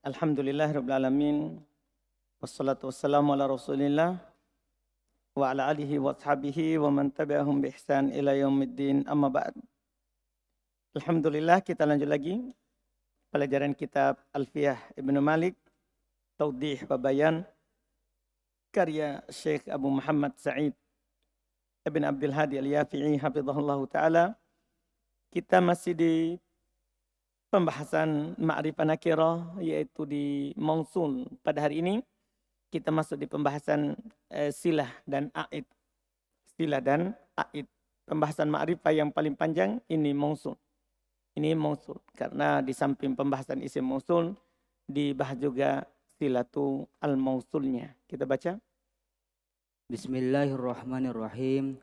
Alhamdulillahirabbil alamin. Wassalatu wassalamu ala Rasulillah wa ala alihi wa ashabihi wa man tabi'ahum bi ihsan ila yaumiddin. Amma ba'd. Alhamdulillah, kita lanjut lagi pelajaran kitab Alfiyah Ibnu Malik, Tawdih wa Bayan, karya Syekh Abu Muhammad Sa'id Ibn Abdul Hadi Al-Yafi'i hafizahullahu taala. Kita masih di pembahasan ma'rifah nakirah, yaitu di mausul. Pada hari ini kita masuk di pembahasan silah dan a'id. Silah dan a'id. Pembahasan ma'rifah yang paling panjang ini mausul. Ini mausul. Karena di samping pembahasan isim mausul, dibahas juga silatu al-mausulnya. Kita baca. Bismillahirrahmanirrahim.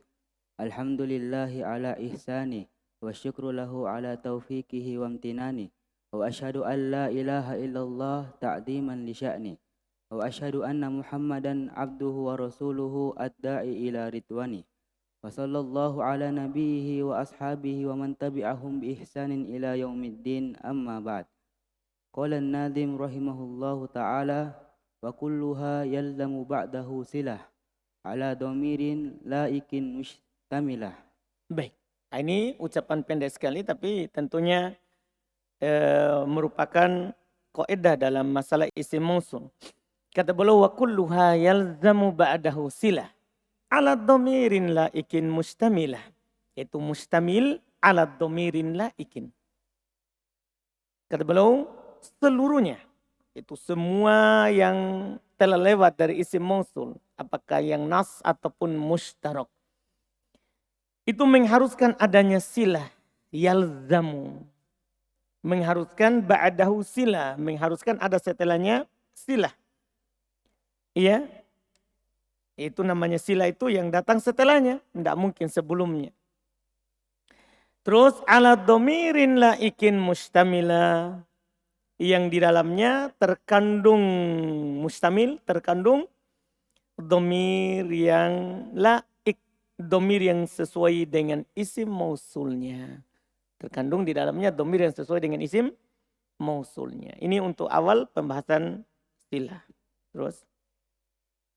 Alhamdulillahi ala ihsani wa syukru lahu ala taufiqihi wa amtinani wa ashhadu an la ilaha illallah ta'diman li sya'ni wa ashhadu anna Muhammadan abduhu wa rasuluhu ad-da'i ila ridwani wa sallallahu ala nabiyhi wa ashabihi wa man tabi'ahum bi ihsanin ila yaumiddin, amma ba'd. Qala an-nadhim rahimahullahu ta'ala wa kulluha yalzamu ba'dahu silah ala domirin laikin mustamilah. Baik. Nah, ini ucapan pendek sekali tapi tentunya merupakan kaidah dalam masalah isim mausul. Kata beliau wa kulluha yalzamu ba'dahu silah ala domirin laikin mustamilah. Itu mustamil ala domirin laikin. Kata beliau seluruhnya, itu semua yang telah lewat dari isim mausul, apakah yang nas ataupun mustarak, itu mengharuskan adanya silah, yalzamu. Mengharuskan ba'dahu silah, mengharuskan ada setelahnya silah. Iya, itu namanya silah itu yang datang setelahnya, tidak mungkin sebelumnya. Terus ala domirin laikin mustamila, yang di dalamnya terkandung mustamil, terkandung domir yang laik, domir yang sesuai dengan isim mausulnya. Terkandung di dalamnya domir yang sesuai dengan isim mausulnya. Ini untuk awal pembahasan silah. Terus.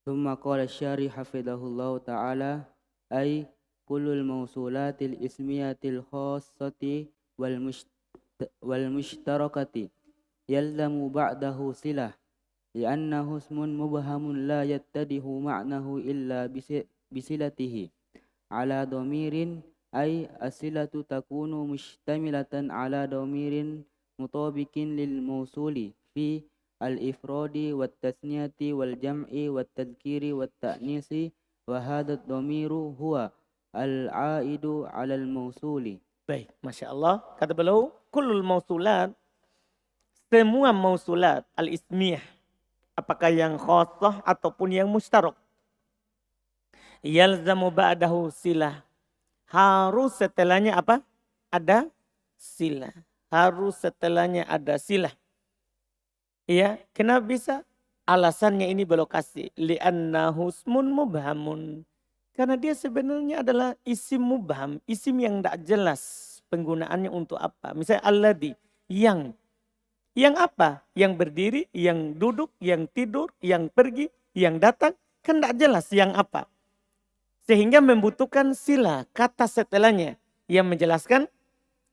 Thumma qala syarih hafidhahullahu ta'ala ay kullul mausulatil ismiyatil khassati wal mushtarakati yalzamu ba'dahu silah li'annahu ismun mubhamun la yattadihu ma'nahu illa bisilatihi ala domirin ay asilatu takunu mustamilatan ala domirin mutabikin lil mausuli fi al-ifradi wat tasniyati wal jam'i wat tadhkiri wat ta'nisi wa hadha ad-dhamiru huwa al-aidu 'ala al-mausuli. Baik, Masya Allah. Kata beliau, kullul mausulat, semua mausulat al-ismiyah, apakah yang khosoh ataupun yang mustarak, yalzamu ba'dahu silah, harus setelahnya apa? Ada silah. Harus setelahnya ada silah. Iya, kenapa bisa? Alasannya ini belokasi. Li'annahu ismun mubhamun. Karena dia sebenarnya adalah isim mubham. Isim yang tidak jelas penggunaannya untuk apa. Misalnya alladhi, yang. Yang apa? Yang berdiri, yang duduk, yang tidur, yang pergi, yang datang. Kan tidak jelas yang apa. Sehingga membutuhkan sila, kata setelahnya yang menjelaskan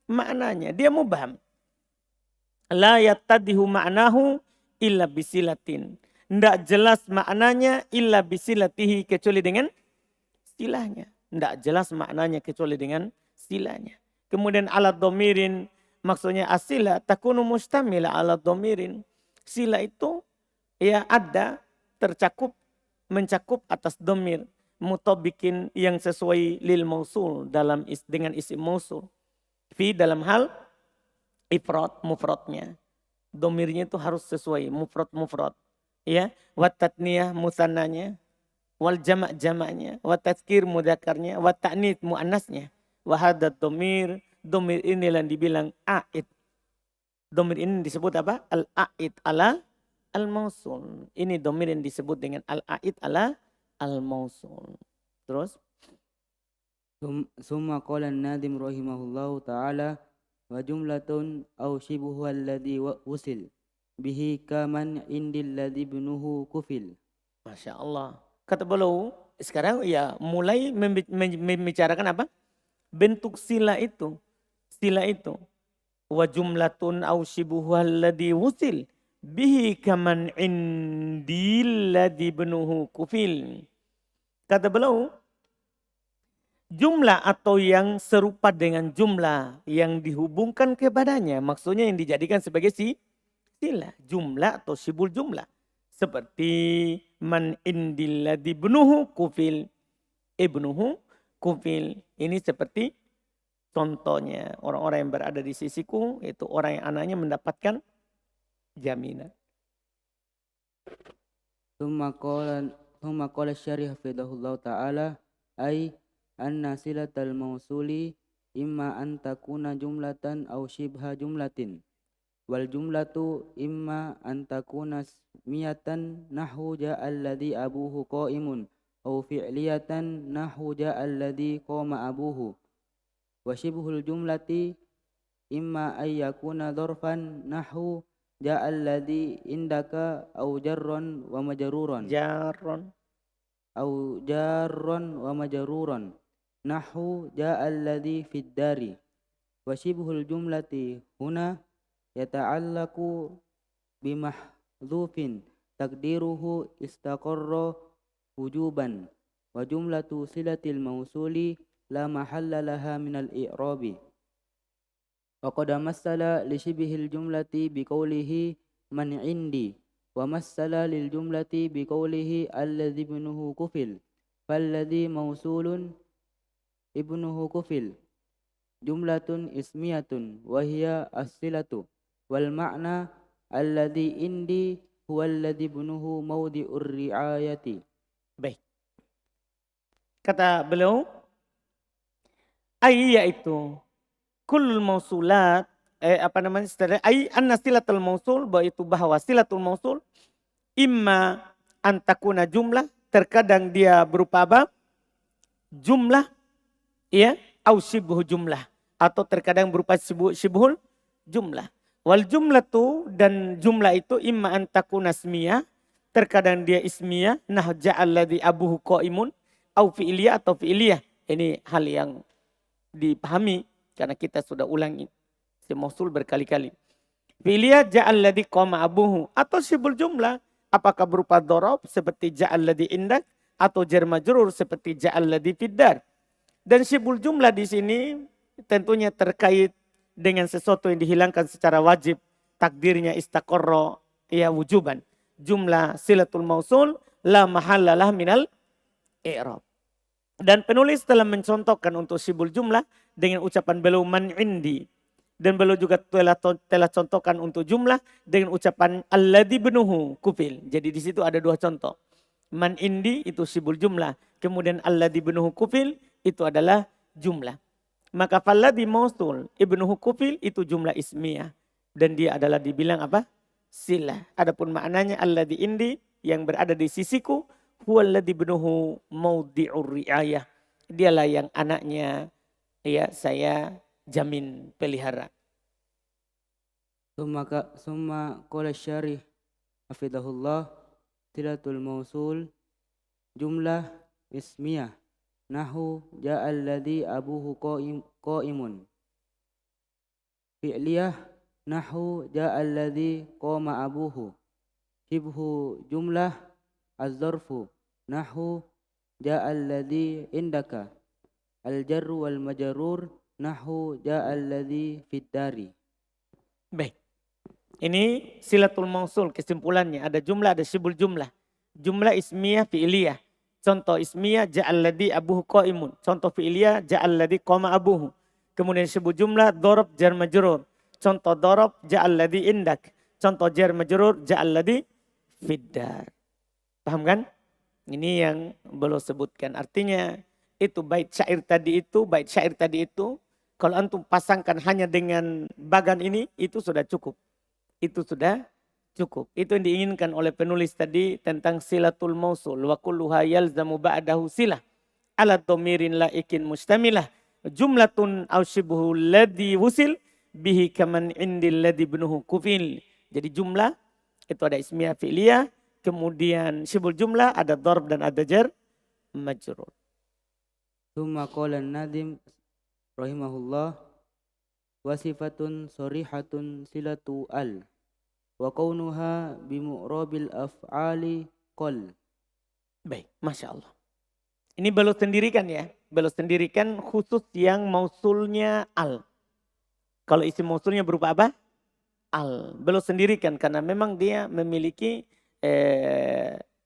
maknanya. Dia mubham. La yattadihu ma'nahu illa bisilatin. Tidak jelas maknanya illa bisilatihi, kecuali dengan silahnya. Tidak jelas maknanya kecuali dengan silahnya. Kemudian alat domirin, maksudnya asila takunu mustamila alat domirin. Sila itu ya ada, tercakup, mencakup atas domir. Mutabikin yang sesuai lil mausul dengan isim mausul. Fi dalam hal ifrad mufradnya. Domirnya itu harus sesuai mufrad. Ya, wat tatniyah musannanya, wal jama' jamaknya, wat tazkir mudzakarnya, wat ta'nits muannasnya. Wa hadzal domir ini yang dibilang a'id. Domir ini disebut apa? Al-a'id ala al-mausul. Ini domir yang disebut dengan al-a'id ala al-mausul. Terus. Summa qala an-nadim rahimahullahu ta'ala wa jumlatun aw shibuhu alladhi wusil bihi kaman indil ladzi ibnuhu kufil. Masya Allah. Kata beliau, sekarang ya mulai membicarakan apa? Bentuk sila itu. Sila itu. Wa jumlatun au shibuhal ladzi wusil bihi kaman indil ladzi ibnuhu kufil. Kata beliau, jumlah atau yang serupa dengan jumlah yang dihubungkan kepadanya. Maksudnya yang dijadikan sebagai sila. Jumlah atau sibul jumlah. Seperti man indilladhi ibnuhu kufil. Ibnuhu kufil. Ini seperti contohnya. Orang-orang yang berada di sisiku. Itu orang yang anaknya mendapatkan jaminan. Thumma qala syarih hafidhahullah ta'ala ay anna silatal mausuli imma an takuna jumlatan aw shibha jumlatin wal jumlatu imma an takuna miyatan nahu ja'al ladzi abuhu qa'imun aw fi'liyatan nahu ja'al ladzi qama abuhu wa shibhul jumlati imma ay yakuna dzarfan nahu ja'al ladzi indaka au jarron wa majruran Jarron. au jarron wa majruran nahu ja'al ladzi fid dari wa shibhul jumlati huna yata'allaqu bimahdhufin taqdiruhu istaqarra wujuban wa jumlatu silatil mausuli la mahalla laha minal i'rabi. وقد مثل لشبه الجملة بقوله من عندي ومثل للجملة بقوله الذي ابنه كفل فالذي موصول ابنه كفل جملة اسمية وهي الصلة والمعنى الذي عندي هو الذي ابنه موضع الرعاية. Baik. Kata beliau, yaitu kullul mausulat ai anna silatul mausul, bahwa silatul mausul imma antakuna jumlah, terkadang dia berupa apa? Jumlah, ya, au shibhu jumlah, atau terkadang berupa shibhul jumlah. Wal jumlatu, dan jumlah itu imma antakuna ismiyah, terkadang dia ismiyah, nah ja'al ladzi abuhu qaimun, au fi'liyah atau fi'liyah. Ini hal yang dipahami karena kita sudah ulangi si mausul berkali-kali. Fi'liyah ja'al ladzi qama abuhu, atau sibul jumlah, apakah berupa dhorob seperti ja'al ladzi indak, atau jar majrur seperti ja'al ladzi fiddar. Dan sibul jumlah di sini tentunya terkait dengan sesuatu yang dihilangkan secara wajib, takdirnya istaqarra, ya, wujuban. Jumlah silatul mausul la mahallalah minal i'rab. Dan penulis telah mencontohkan untuk sibul jumlah dengan ucapan beliau man indi. Dan beliau juga telah contohkan untuk jumlah dengan ucapan alladzi ibnuhu kufil. Jadi di situ ada dua contoh. Man indi itu sibul jumlah. Kemudian alladzi ibnuhu kufil itu adalah jumlah. Maka falladzi mausul ibnuhu kufil itu jumlah ismiyah. Dan dia adalah dibilang apa? Silah. Adapun maknanya alladzi indi yang berada di sisiku, huwallazi ibnuhu maudi'ur riayah. Dialah yang anaknya, ya, saya jamin pelihara. Summa qala syarih hafidhahullah silatul mausul jumlah ismiyah nahu ja'al ladzi abuhu qaimun fi'liyah nahu ja'al ladzi qama abuhu shibhu jumlah az-zarfu nahu ja'al ladzi indaka al-jarru wal majrur nahu ja'al ladzi fid dari. Baik. Ini silatul mausul, kesimpulannya ada jumlah, ada sibul jumlah. Jumlah ismiyah fi'liyah. Contoh ismiyah ja'al ladzi abuhu qaimun. Contoh fi'liyah ja'al ladzi qama abuhu. Kemudian sibul jumlah dhorob jar majrur. Contoh dhorob ja'al ladzi indak. Contoh jar majrur ja'al ladzi fiddar. Paham kan? Ini yang belum sebutkan. Artinya itu bait syair tadi itu, kalau antum pasangkan hanya dengan bagan ini, itu sudah cukup. Itu sudah cukup. Itu yang diinginkan oleh penulis tadi tentang silatul mausul. Wa kulluha yalzamu ba'dahu silah. Ala dhamirin laikin mustamilah. Jumlatun au shibhu ladzi wusil bihi kaman indil ladzi ibnuhu kufil. Jadi jumlah Itu ada ismiyah fi'liyah. Kemudian syibul jumlah, ada darb dan ada jar majrur. Thumma qala an-nadhim rahimahullah wa sifatun sarihatun silatu al wa kaunuha bimu'rabil af'ali qal. Baik, Masya Allah. Ini beliau sendirikan ya. Beliau sendirikan khusus yang mausulnya al. Kalau isim mausulnya berupa apa? Al. Beliau sendirikan karena memang dia memiliki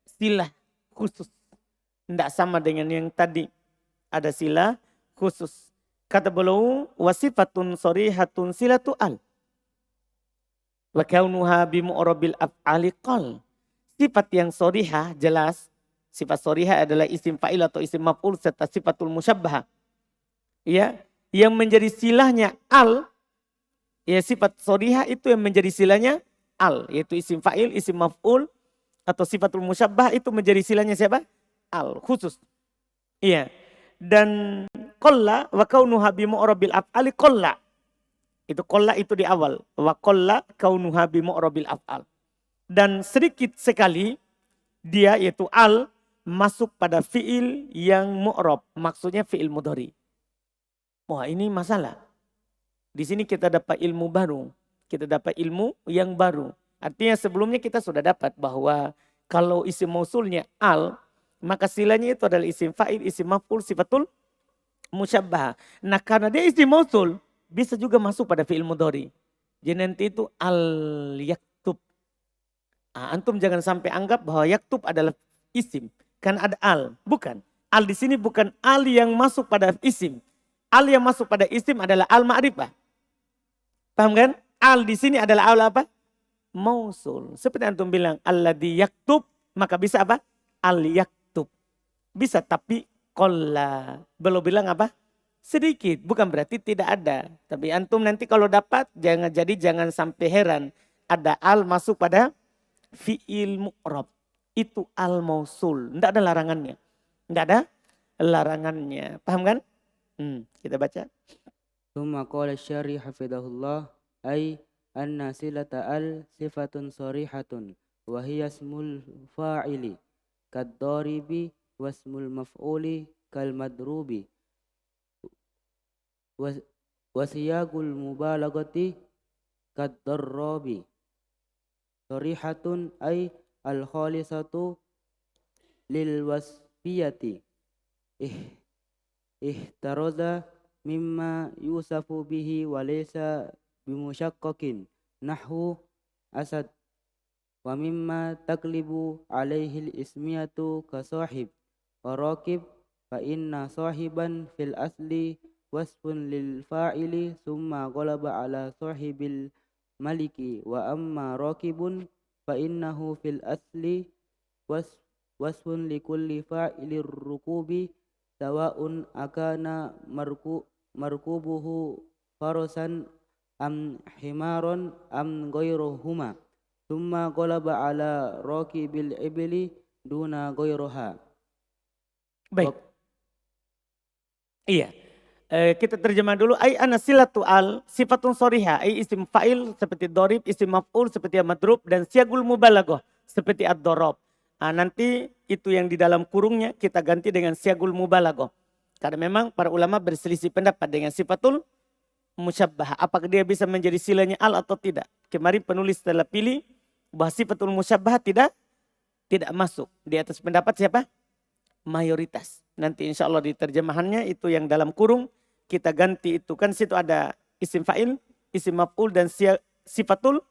silah khusus. Tidak sama dengan yang tadi. Ada silah khusus. Kata beliau, wasifatun sorihatun silatu al. Wa kaunuha bimu'rabil af'ali qal. Sifat yang sorihah jelas. Sifat sorihah adalah isim fa'il atau isim maf'ul serta sifatul musyabbah. Ya, yang menjadi silahnya al. Ya, sifat sorihah itu yang menjadi silahnya al. Yaitu isim fa'il, isim maf'ul. Atau sifatul musyabbah itu menjadi silahnya siapa? Al, khusus. Iya. Dan qalla wa kaunuha bimu'rabil af'ali qalla. Itu qalla itu di awal. Wa qalla kaunuha bimu'rabil af'al. Dan sedikit sekali dia yaitu al masuk pada fi'il yang mu'rab. Maksudnya fi'il mudhari. Wah, ini masalah. Di sini kita dapat ilmu baru. Kita dapat ilmu yang baru. Artinya sebelumnya kita sudah dapat bahwa kalau isim mausulnya al, maka silanya itu adalah isim fa'il, isim maf'ul, sifatul musyabbah. Nah, karena dia isim mausul, bisa juga masuk pada fi'il mudhari. Jadi nanti itu al yaktub. Antum jangan sampai anggap bahwa yaktub adalah isim. Kan ada al, bukan. Al di sini bukan al yang masuk pada isim. Al yang masuk pada isim adalah al ma'rifah. Paham kan? Al di sini adalah al apa? Mausul. Seperti antum bilang alladzi yaktub, maka bisa apa? Al yaktub. Bisa tapi qalla. Belum bilang apa? Sedikit. Bukan berarti tidak ada. Tapi antum nanti kalau dapat jangan sampai heran. Ada al masuk pada fi'il mu'rab. Itu al mausul. Tidak ada larangannya. Tidak ada larangannya. Paham kan? Kita baca. Thumma qala asy-syari hafizahullah ay anna silata al sifatun sarihatun wa hiya ismul fa'ili kad-daribi wasmul maf'uli kal madrubi wa siyagul mubalaghati kad-darrabi. Sarihatun ay al khalisatu lil wasfiyati ihtaraza mimma yusafu bihi wa laysa bimusyaqqaqin nahwu asad wa mimma taklibu alaihi al-ismiyatu ka sahib wa raqib fa inna sahiban fil asli wasfun lil fa'ili summa ghalaba ala sahibil maliki wa amma raqibun fa innahu fil asli wasfun likulli fa'ilir rukubi sawa'un akana markubuhu farasan am himaron am ghairuhuma thumma qalaba ala raqibil ibli duna ghairuha. Baik. Iya. Kita terjemah dulu. Ai anasilatu al sifatun sorihah. Ai isim fa'il seperti dorib, isim maf'ul seperti madrub dan siagul mubalaghah seperti ad-darab. Nanti itu yang di dalam kurungnya kita ganti dengan siagul mubalaghah. Karena memang para ulama berselisih pendapat dengan sifatul musyabbah. Apakah dia bisa menjadi silanya al atau tidak. Kemarin penulis telah pilih bahwa sifatul musyabbah tidak masuk. Di atas pendapat siapa? Mayoritas. Nanti insya Allah di terjemahannya itu yang dalam kurung kita ganti itu. Kan situ ada isim fa'il, isim maf'ul dan sifatul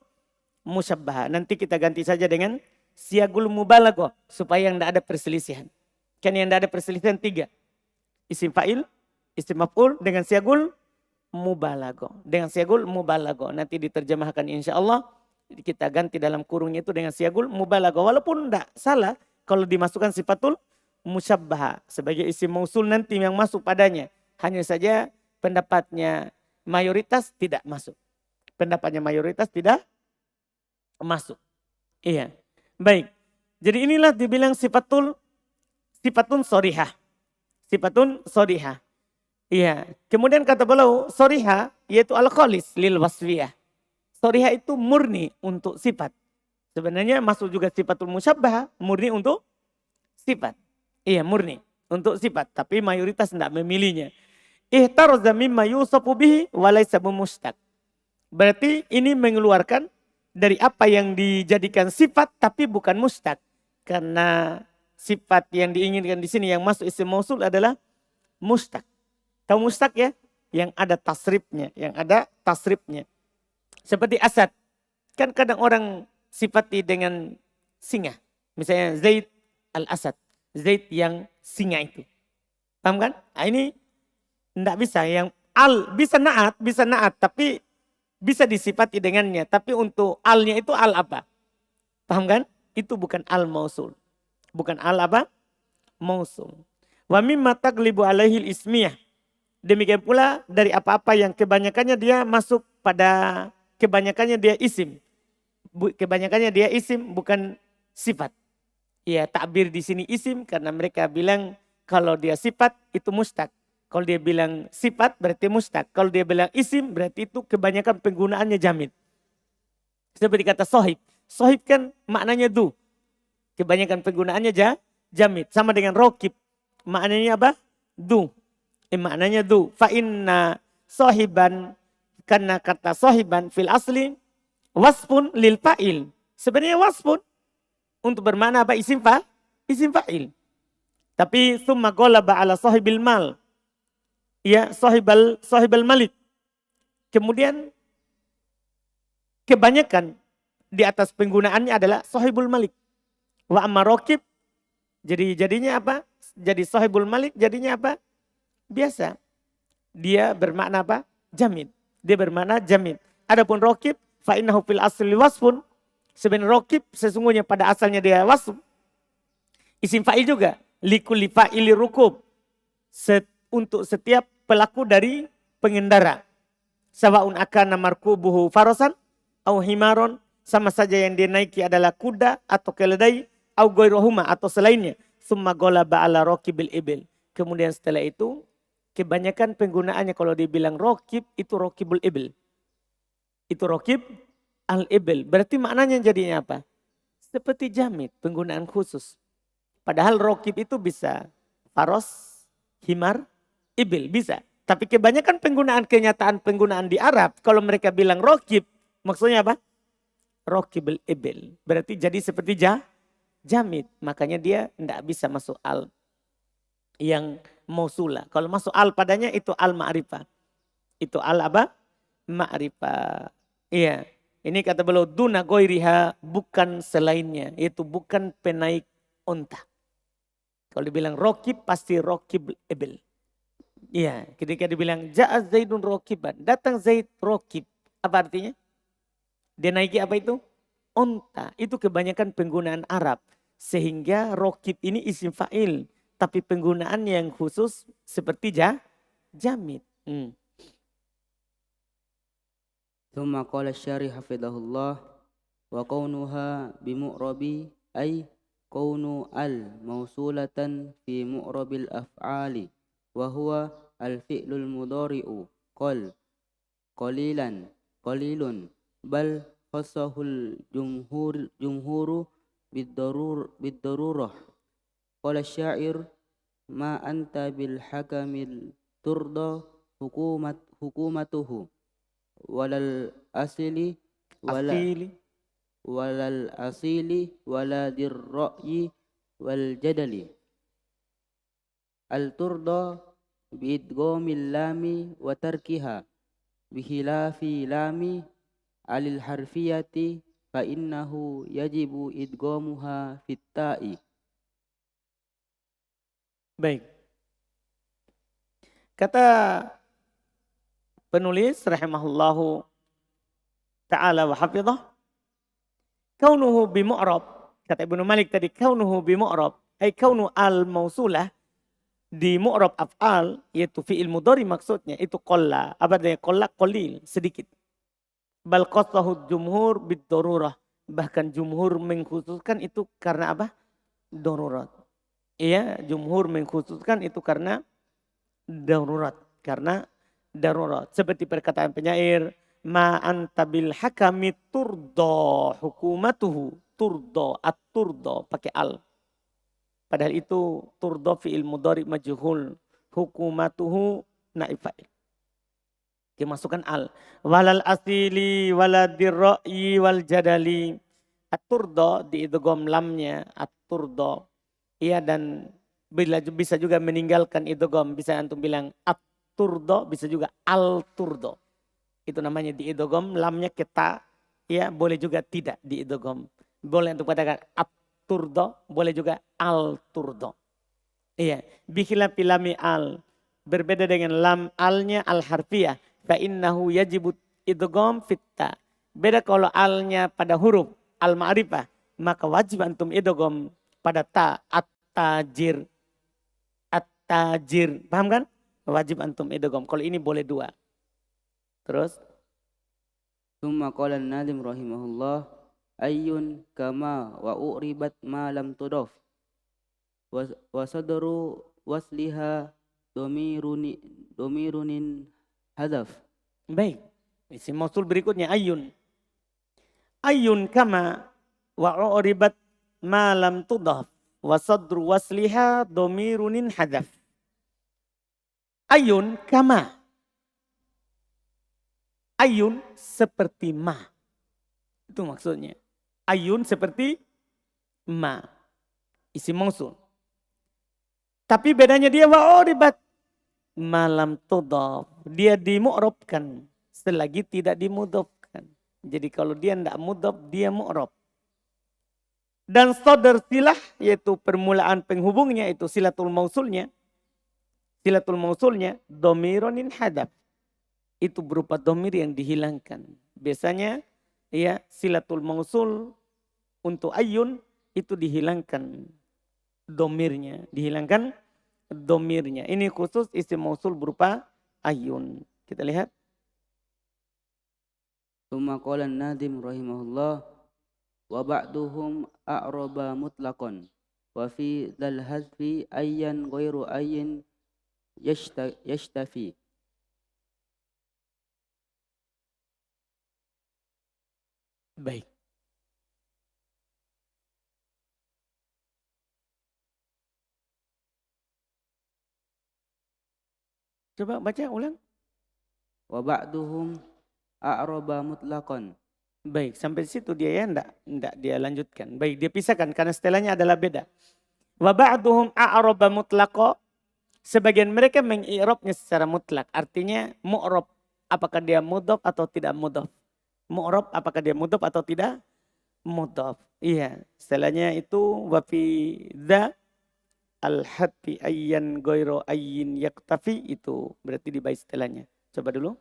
musyabbah. Nanti kita ganti saja dengan siagul mubalaghah supaya yang tidak ada perselisihan. Kan yang tidak ada perselisihan 3. Isim fa'il, isim maf'ul dengan siagul mubalaghah. Dengan siagul mubalaghah. Nanti diterjemahkan insya Allah kita ganti dalam kurungnya itu dengan siagul mubalaghah. Walaupun tidak salah kalau dimasukkan sifatul musyabbah sebagai isim mausul nanti yang masuk padanya. Hanya saja pendapatnya mayoritas tidak masuk. Pendapatnya mayoritas tidak masuk. Iya. Baik. Jadi inilah dibilang sifatun sorihah. Sifatun sorihah. Iya. Kemudian kata beliau sorihah yaitu al-khalis lil wasfiyah. Sorihah itu murni untuk sifat. Sebenarnya masuk juga sifatul musyabbah, murni untuk sifat. Iya murni untuk sifat, tapi mayoritas tidak memilihnya. Ihtaroza mimma yusafu bihi walaysa mustaq. Berarti ini mengeluarkan dari apa yang dijadikan sifat tapi bukan mustaq. Karena sifat yang diinginkan di sini yang masuk isim mausul adalah mustaq. Tahu mustaq ya? Yang ada tasrifnya, yang ada tasrifnya. Seperti asad. Kan kadang orang sifati dengan singa. Misalnya Zaid al-Asad. Zaid yang singa itu. Paham kan? Nah, ini tidak bisa. Yang al bisa naat. Tapi bisa disifati dengannya. Tapi untuk alnya itu al apa? Paham kan? Itu bukan al mausul. Bukan al apa? Mausul. Wa mimma taglibu alaihil ismiyah. Demikian pula dari apa-apa yang kebanyakannya dia masuk pada kebanyakannya dia isim. Kebanyakannya dia isim bukan sifat. Ya takbir di sini isim karena mereka bilang kalau dia sifat itu mustaq. Kalau dia bilang sifat berarti mustaq. Kalau dia bilang isim berarti itu kebanyakan penggunaannya jamid. Seperti kata sohib. Sohib kan maknanya du. Kebanyakan penggunaannya jamid. Sama dengan rokib. Maknanya apa? Du. Maknanya du. Fa inna sohiban. Karena kata sohiban fil asli. Wasfun lil fa'il. Sebenarnya wasfun. Untuk bermakna apa? Isim fa'il. Tapi summa golaba ala sohibil mal. Ya sohibal malik. Kemudian kebanyakan di atas penggunaannya adalah sohibul malik. Wa amma rokib. Jadi jadinya apa? Jadi sohibul malik jadinya apa? Biasa. Dia bermakna apa? Jamid. Dia bermakna jamid. Adapun rokib. Fa'innahu fil asli wasfun. Sebenarnya rokib sesungguhnya pada asalnya dia wasf. Isim fa'il juga. Likulli fa'ili rukub. Untuk setiap pelaku dari pengendara. Sawa'un akana markubuhu farasan. Au himaron. Sama saja yang dia naiki adalah kuda atau keledai. Au goirohuma atau selainnya. Summa golaba ala rokibil ibil. Kemudian setelah itu. Kebanyakan penggunaannya kalau dibilang rokib itu rokibul ibil. Itu rokib al-ibil. Berarti maknanya jadinya apa? Seperti jamid, penggunaan khusus. Padahal rokib itu bisa faros, himar, ibil, bisa. Tapi kebanyakan kenyataan penggunaan di Arab, kalau mereka bilang rokib, maksudnya apa? Rokibul ibil. Berarti jadi seperti jamid. Makanya dia tidak bisa masuk al. Yang mausula. Kalau masuk al padanya itu al ma'rifah. Itu al apa? Ma'rifah. Iya. Ini kata beliau duna goiriha bukan selainnya. Itu bukan penaik unta. Kalau dibilang rokib pasti rokib ebel. Iya. Ketika dibilang ja'a zaidun rokiban. Datang zaid rokib. Apa artinya? Dia naiki apa itu? Unta. Itu kebanyakan penggunaan Arab. Sehingga rokib ini isim fa'il. Tapi penggunaan yang khusus seperti jamid. ثم قال الشارح حفظه الله وكونها بمؤرب أي كون موصولة في مؤرب الأفعال وهو الفعل المضارع قل قليلا قليل بل خصه الجمهور بالضرورة قال الشاعر ما أنت بالحكم ترضى حكومته ولا الأصيل ولا ذي الرأي والجدل الترضى بإدغام اللام وتركها بخلاف لام على الحرفية فإنه يجب إدغامها في التاء. Baik. Kata penulis rahimahullahu ta'ala wa hafidhah. Kaunuhu bimu'rab. Kata Ibnu Malik tadi kaunuhu bimu'rab. Ay kaunu al-mausulah. Di mu'rab af'al. Yaitu fi'il mudhari maksudnya. Itu qalla. Apa artinya qalla? Qalil. Sedikit. Bal qasahu jumhur bid-darurah. Bahkan jumhur mengkhususkan itu karena apa? Darurat. Iya, jumhur mengkhususkan itu karena darurat. Karena darurat. Seperti perkataan penyair. ma anta bil hakami turdo hukumatuhu. Turdo, at-turdo pakai al. Padahal itu turdo fi'il mudhari majhul. Hukumatuhu naib fa'il. Dimasukkan al. Walal asili waladir ra'yi wal jadali. At-turdo diidgham lamnya at-turdo. Iya, dan bisa juga meninggalkan idgham. Bisa antum bilang at-turdo, bisa juga al-turdo. Itu namanya diidgham lamnya kita. Ya, boleh juga tidak diidgham. Boleh untuk katakan at-turdo, boleh juga al-turdo. Iya, bikhilafi lami al. Berbeda dengan lam alnya al-harfiyah. Fa'innahu yajibu idgham fitta. Beda kalau alnya pada huruf al-ma'rifah. Maka wajib antum idgham pada ta. At-tajir. At-tajir. Paham kan? Wajib antum idgham. Kalau ini boleh dua. Terus. Thumma qala an-nadhim rahimahullah ayyun kama wa uribat ma lam tudaf wa sadru wasliha domirunin hadaf. Baik. Isim mausul berikutnya ayun. Ayun kama wa uribat ma lam tudaf wa sadru wasliha domirunin hadaf. Ayun kama. Ayun seperti ma. Itu maksudnya. Ayun seperti ma. Isim mausul. Tapi bedanya dia wa'uribat. Malam tudhaf. Dia dimu'rabkan. Selagi tidak dimudhafkan. Jadi kalau dia tidak mudhaf, dia mu'rab. Dan sodar silah, yaitu permulaan penghubungnya, itu silatul mausulnya. Silatul mausulnya, domironin hadaf. Itu berupa domir yang dihilangkan. Biasanya ya silatul mausul untuk ayun itu dihilangkan domirnya. Dihilangkan domirnya. Ini khusus isim mausul berupa ayun. Kita lihat. Thumma qala an-nadhim rahimahullah wa ba'duhum a'raba mutlaqan wa fi dzal hazfi ayyan ghairu ayyin yashtafi. Baik. Coba baca ulang. Wa ba'duhum a'raba mutlaqan. Baik, sampai situ dia ya enggak dia lanjutkan. Baik, dia pisahkan karena setelahnya adalah beda. Wa ba'duhum a'raba mutlaqo. Sebagian mereka mengi'rabnya secara mutlak. Artinya mu'rab apakah dia mudhaf atau tidak mudhaf. Mu'rab apakah dia mudhaf atau tidak mudhaf. Iya, setelahnya itu wa fi dza al-hati ayyan ghairu ayyin yaktafi, itu berarti di bait setelahnya. Coba dulu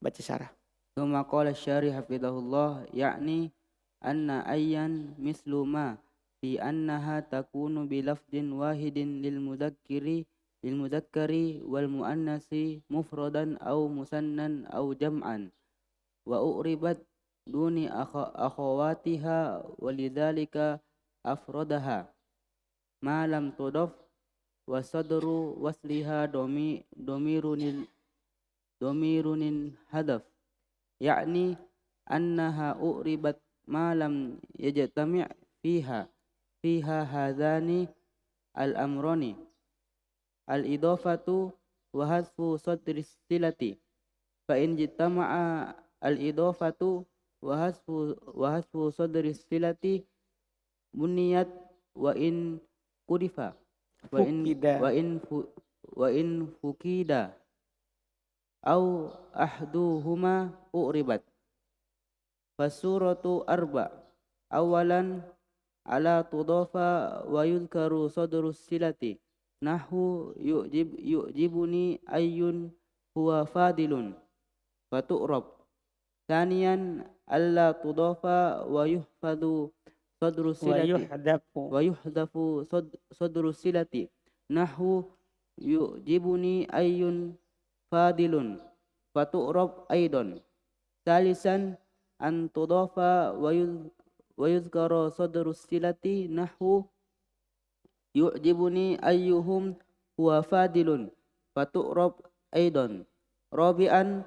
baca syarah. Thumma qala asy-syarih hafizahullah ya'ni anna ayyan mislu ma fi annaha takunu bi lafdin wahidin lil mudzakkari wal muannasi mufradan aw musannan aw jam'an wa uribat duni akhawatiha walidzalika afradaha ma lam tudaf wa sadru wasliha domirunin hadaf yakni annaha uribat ma lam yajtami' fiha hadani al-amrani al-idafatu wa hasfu sadri silati fa in jitama'a al-idafatu wa hasfu sadri silati buniyat wa in kudifa wa in fukida au ahduhuma uribat fasuratu arba awalan ala tudafa wa yudhkaru sadru silati nahu yu'jibuni ayyun huwa fadilun fatu'rab thaniyan alla tudafa wa yuhfadu sadru silati wa yuhdafu sadru silati nahu yu'jibuni ayyun fadilun fatu'rab aidan thalisan an tudafa wa yuzkara sadru silati nahu yu'jibuni ayyuhum huwa fadilun fatu'rab aidan rabi'an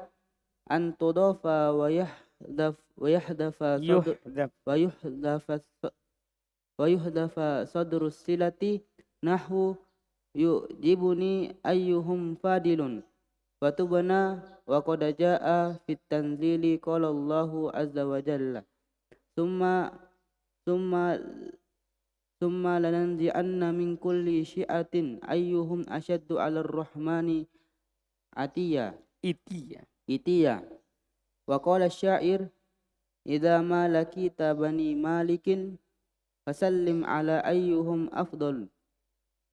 an tudafa Yuhdaf. wa yuhdafa sadrus silati nahwu yu'jibuni ayyuhum fadilun wa tubana wa qad jaa fit tanzili qala Allahu azza wa jalla summa summa summa lananzi'anna min kulli syi'atin ayyuhum ashaddu 'alar rahmani Itiya. itiya wa qala asy-syair idza ma lakita bani malikin fasallim ala ayyuhum afdal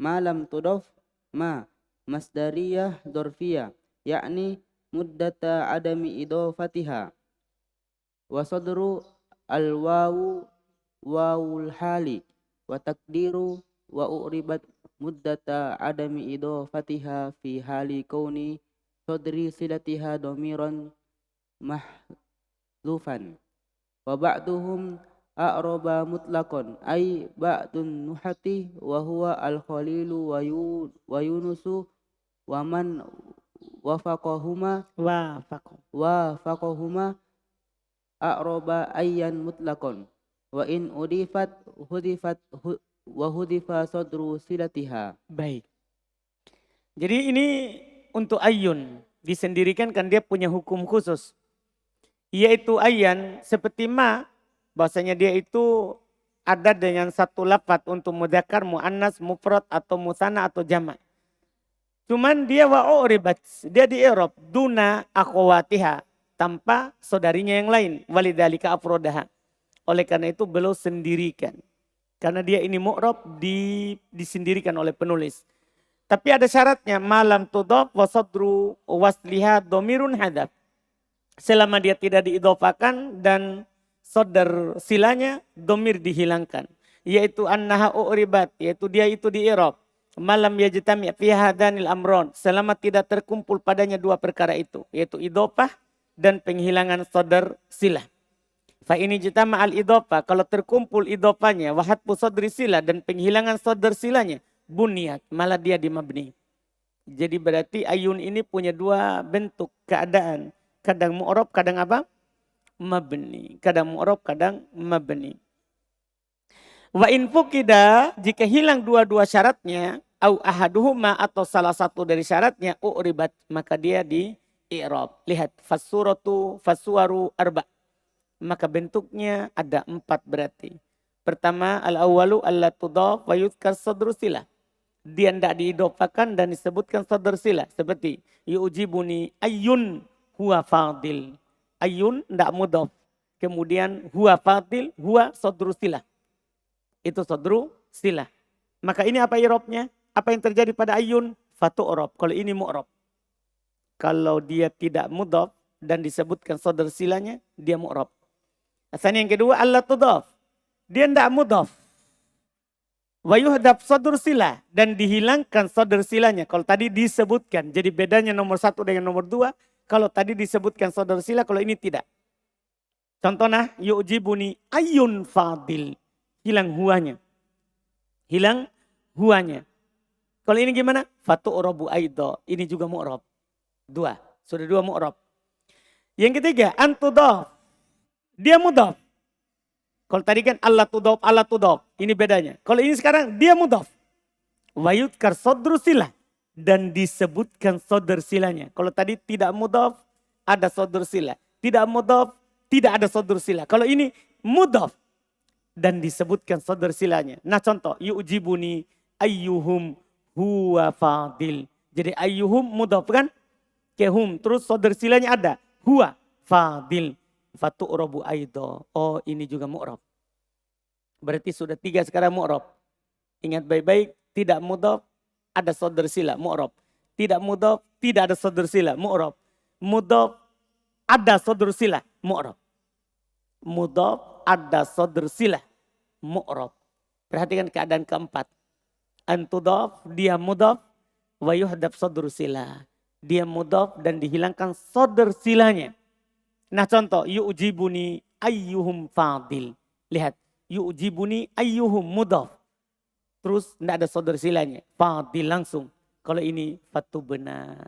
ma lam tudaf ma masdariyah dzarfiyah yakni muddata adami idafatiha wa sadru al wawu wawul hali wa takdiru wa uribat muddata adami idafatiha fi hali kauni sadri silatiha domiran mahdhufan wa ba'duhum a'raba mutlaqan ay ba'dun nuhati wa huwa al-khalilu wa yunusu wa man wafaqahuma a'raba ayyan mutlaqan wa in udifat wa hudifa sadru silatiha. Baik. Jadi ini untuk ayun disendirikan kan dia punya hukum khusus. Yaitu ayyan seperti ma, bahwasanya dia itu ada dengan satu lafaz untuk mudzakkar, muannas, mufrad atau musanna atau jamak. Cuman dia wa'uribat, dia di i'rab duna akhwatiha, tanpa saudarinya yang lain, walidzalika afrodaha. Oleh karena itu beliau sendirikan. Karena dia ini mu'rab disendirikan oleh penulis. Tapi ada syaratnya, malam tudhaf wa sadru wasliha domirun hadaf. Selama dia tidak diidhofakan dan sodar silanya domir dihilangkan. Yaitu annaha u'ribat, yaitu dia itu di i'rab. Malam yajtami' fi hadanil amron, selama tidak terkumpul padanya dua perkara itu, yaitu idhofah dan penghilangan sodar silah. Fa ini jitama al idhofah, kalau terkumpul idhofahnya, wa hatfu sodri silah dan penghilangan sodar silanya, bunyat, malah dia dimabni. Jadi berarti ayun ini punya dua bentuk keadaan. Kadang mu'rab, kadang apa? Mabni. Kadang mu'rab, kadang mabni. Wa in fuqida, jika hilang dua-dua syaratnya, au ahaduhuma atau salah satu dari syaratnya, u'ribat, maka dia di i'rab. Lihat, fasuwaru arba. Maka bentuknya ada 4 berarti. Pertama, al-awwalu alla tudhaf wa yuzkar sadru silah. Dia tidak diidhofakan dan disebutkan sadr silah. Seperti yu'jibuni ayyun huwa fadil. Ayyun tidak mudhaf. Kemudian huwa fadil, huwa sadru silah. Itu sadru silah. Maka ini apa i'rabnya? Apa yang terjadi pada ayyun? Fatu'rab. Kalau ini mu'rab. Kalau dia tidak mudhaf dan disebutkan sadr silahnya, dia mu'rab. Asalnya yang kedua, alla tudhaf. Dia tidak mudhaf. Wa yuhdaf sadr silah dan dihilangkan sadr silahnya. Kalau tadi disebutkan, jadi bedanya nomor 1 dengan nomor 2. Kalau tadi disebutkan sadr silah, kalau ini tidak. Contohnya, yu'jibuni ayyun fadil. Hilang huanya. Hilang huanya. Kalau ini gimana? Fatu'rabu aidha. Ini juga mu'rab. 2. Sudah 2 mu'rab. Yang ketiga, antudhaf. Dia mudhaf. Kalau tadi kan Allah tudhaf. Ini bedanya. Kalau ini sekarang dia mudhaf. Wa yudkar sadru silah. Dan disebutkan sadr silahnya. Kalau tadi tidak mudhaf, ada sadr silah. Tidak mudhaf, tidak ada sadr silah. Kalau ini mudhaf dan disebutkan sadr silahnya. Nah contoh, yu'jibuni ayyuhum huwa fadil. Jadi ayyuhum mudhaf kan? Kehum. Terus sadr silahnya ada. Huwa fadil. Fatu'rabu aidha. Oh ini juga mu'rab. Berarti sudah 3 sekarang mu'rab. Ingat baik-baik, tidak mudhaf, ada sadr silah, mu'rab. Tidak mudhaf, tidak ada sadr silah, mu'rab. Mudhaf, ada sadr silah, mu'rab. Mudhaf, ada sadr silah, mu'rab. Perhatikan keadaan keempat. Antudhaf, dia mudhaf, wa yuhdaf sadr silah. Dia mudhaf dan dihilangkan sadr silahnya. Nah contoh, yu'jibuni ayyuhum fadil. Lihat, yu'jibuni ayyuhum mudhaf. Terus tidak ada sadr silahnya. Fadil langsung. Kalau ini fatubna.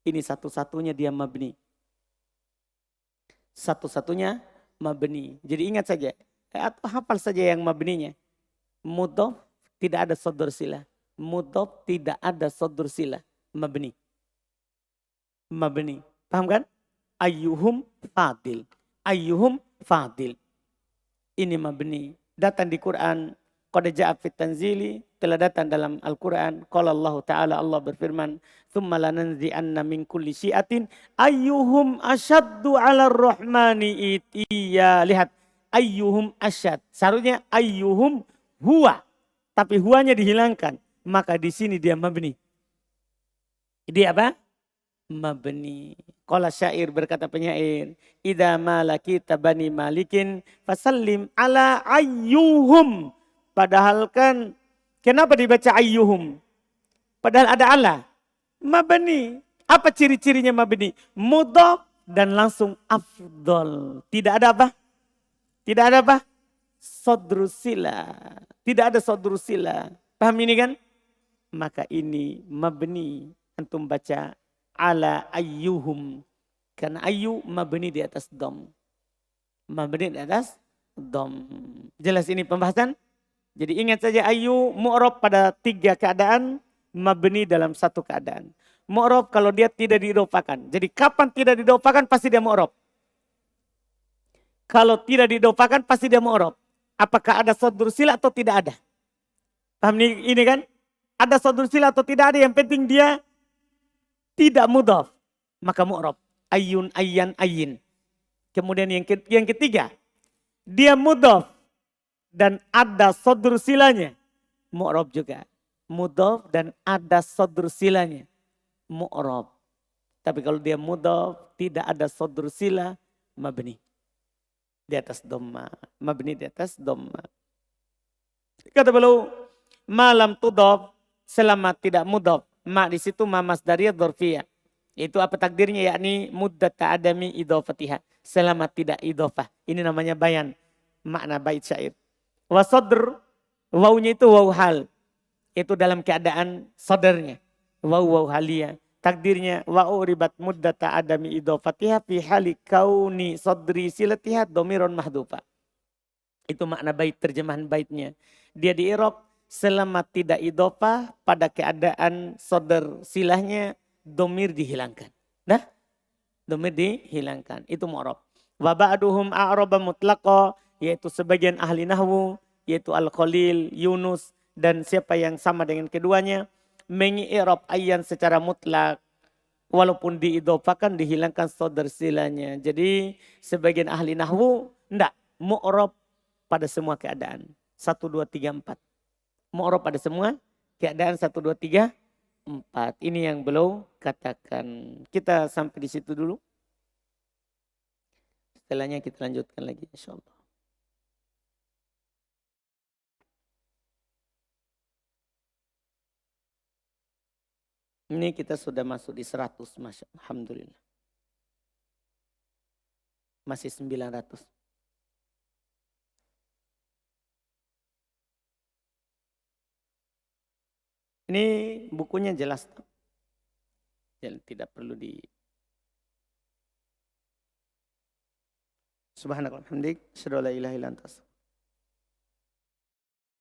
Ini satu-satunya dia mabni. Satu-satunya mabni. Jadi ingat saja, atau hafal saja yang mabninya. Mudhof tidak ada sodor sila. Mudhof tidak ada sodor sila. Mabni. Mabni. Paham kan? Ayyuhum fadil. Ayyuhum fadil. Ini mabni. Datang di Quran. Qad ja'a fit tanzili. Telah datang dalam Al-Quran. Qala Allah Ta'ala, Allah berfirman. Thumma lananzi'anna min kulli syi'atin. Ayyuhum asyaddu ala rahmani itiya. Lihat. Ayyuhum asyad. Seharusnya ayyuhum huwa. Tapi huwanya dihilangkan. Maka di sini dia mabni. Dia apa? Mabni. Qala syair, berkata penyair. Idza malakita bani malikin fasallim ala ayyuhum. Padahal kan, kenapa dibaca ayyuhum? Padahal ada ala. Mabni. Apa ciri-cirinya mabni? Mudhof dan langsung afdol. Tidak ada apa? Tidak ada apa? Sodrusila. Tidak ada sodrusila. Paham ini kan? Maka ini mabni. Antum baca ala ayyuhum. Karena ayyu mabni di atas dom. Mabni di atas dom. Jelas ini pembahasan? Jadi ingat saja ayyu mu'rab pada 3 keadaan. Mabni dalam 1 keadaan. Mu'rab kalau dia tidak diidofakan. Jadi kapan tidak diidofakan pasti dia mu'rab. Kalau tidak diidofakan pasti dia mu'rab. Apakah ada sodur sila atau tidak ada? Paham ini kan? Ada sodur sila atau tidak ada, yang penting dia tidak mudhof. Maka mu'rab. Ayyun, ayyan, ayyin. Kemudian yang ketiga. Dia mudhof. Dan ada sodur silanya. Mu'rab juga. Mudhof dan ada sodur silanya. Mu'rab. Tapi kalau dia mudhof, tidak ada sodur sila, mabni. Di atas dhamma. Mabni di atas dhamma. Kata beliau, malam tudhof, selama tidak mudhof. Ma di situ ma masdariyah dzarfiyah. Itu apa takdirnya, yakni muddat ta'adami idhofatiha. Selama tidak idhofah. Ini namanya bayan. Makna bait syair. Wa sodr, wawunya itu waw hal. Itu dalam keadaan sodernya. Waw haliyah. Takdirnya wa uribat muddat ta'adami idhofatiha fi hali kauni sodri silatiha domiron mahdufa. Itu makna bait, terjemahan baitnya. Dia di i'rab selama tidak idhofah pada keadaan sodar silahnya domir dihilangkan. Nah, domir dihilangkan. Itu mu'rab. Wa ba'duhum a'raba mutlaqa, yaitu sebagian ahli nahwu, yaitu Al-Khalil, Yunus, dan siapa yang sama dengan keduanya, mengi-i'rab ayyan secara mutlak. Walaupun diidhofakan, dihilangkan sodar silanya. Jadi sebagian ahli nahwu, enggak, mu'rab pada semua keadaan. 1, 2, 3, 4. Mu'rab pada semua keadaan 1, 2, 3, 4. Ini yang beliau katakan. Kita sampai di situ dulu. Setelahnya kita lanjutkan lagi insyaallah. Ini kita sudah masuk di 100, Masya Allah. Alhamdulillah. Masih 900. Ini bukunya jelas. Tidak perlu di... Subhanallah. Alhamdulillah. Asyhadu an la ilaha illa anta.